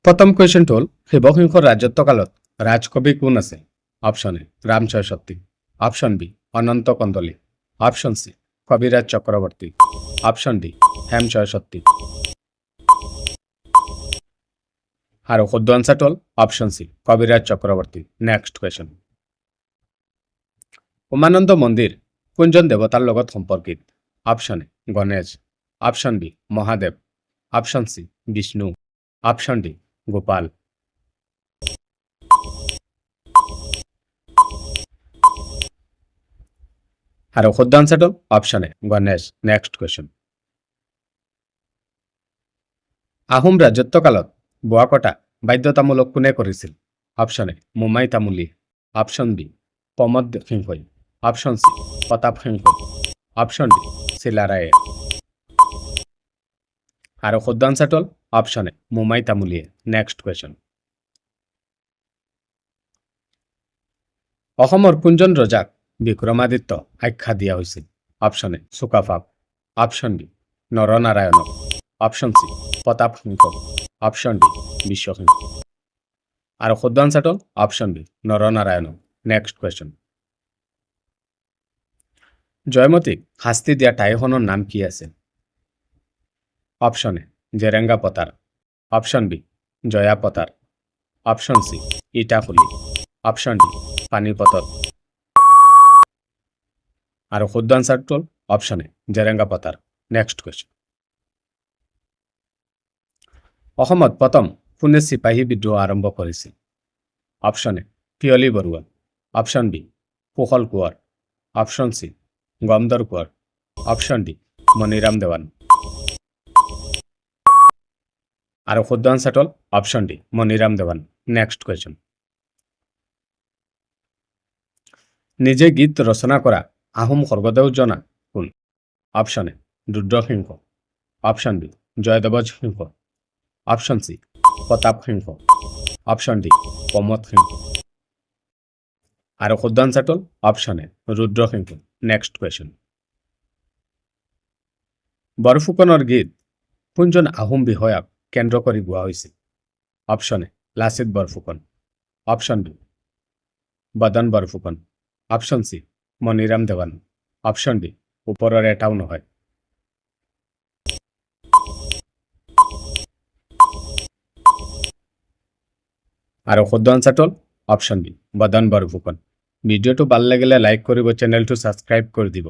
প্ৰথম কুৱেশ্যন হ'ল শিৱসিংহৰ ৰাজত্বকালত ৰাজকবি কোন আছে? অপশ্যন এ ৰামচয় সত্যী, option B Ananta Kandali, option C Kaviraj Chakravarti, option D হেমচয় সত্যী। আৰু শুদ্ধ আনসাৰটো হ'ল option C Kaviraj Chakravarti. Next question, Umananda মন্দিৰ কোনজন দেৱতাৰ লগত সম্পৰ্কিত? Option A Ganesh, option B Mahadev, option C Vishnu, option D Gopal. আৰু শুদ্ধ আনসাৰটো option A Ganesh. Next question, Ahom ৰাজত্বকালত বোৱা কটা বাধ্যতামূলক কোনে কৰিছিল? অপশ্যন এ মোমাই তামুলী, অপশ্যন বি প্ৰমোদ সিংহই, অপশ্যন সি প্ৰতাপ সিংহই, অপশ্যন ডি চিলাৰায়ে। আৰু শুদ্ধ আনসাৰটো হ'ল অপশ্যন এ মোমাই তামুলীয়ে। নেক্সট কুৱেশ্যন, অসমৰ কোনজন ৰজাক বিক্ৰমাদিত্য আখ্যা দিয়া হৈছিল? অপশ্যন এ চুকাফাক, অপশ্যন বি নৰনাৰায়ণক, option C Pratap Singha, option D Biswasingha. আৰু শুদ্ধ আনসাৰটো হ'ল অপশ্যন বি নৰনাৰায়ণক। নেক্সট কুৱেশ্যন, জয়মতীক শাস্তি দিয়া ঠাইখনৰ নাম কি আছিল? অপশ্যন এ জেৰেঙ্গা পথাৰ, অপশ্যন বি জয়া পথাৰ, অপশ্যন সি ইটাখুলি, অপশ্যন ডি পানীপথত। আৰু শুদ্ধ আনসাৰটো হ'ল অপশ্যন এ জেৰেঙ্গা পথাৰ। নেক্সট কুৱেশ্যন, অসমত প্ৰথম কোনে চিপাহী বিদ্ৰোহ আৰম্ভ কৰিছিল? Option A Piyali Barua, option B Kushal Konwar, option C Gomdhar Konwar, option D Maniram Dewan. আৰু শুদ্ধ আনসাৰটো হ'ল option D Maniram Dewan. Next question, নিজে গীত ৰচনা কৰা আহোম স্বৰ্গদেউ জনা কোন? Option A Rudrasingha, option B Jayadhwaj Singha, option C Pratap Singha, option D Pramod Singha. আৰু শুদ্ধ আনসাৰটো হ'ল option A Rudrasingha. Next question, বৰফুকনৰ গীত কোনজন আহোম বিষয়াক কেন্দ্ৰ কৰি গোৱা হৈছিল? Option A Lachit Borphukan, option B Badan Borphukan, option C Maniram Dewan, option D ওপৰৰ এটাও নহয়। আৰু শুদ্ধ আনসাৰটো হ'ল অপশ্যন বি বদন বৰফুকন। ভিডিঅ'টো ভাল লাগিলে লাইক কৰিব, চেনেলটো ছাবস্ক্ৰাইব কৰি দিব।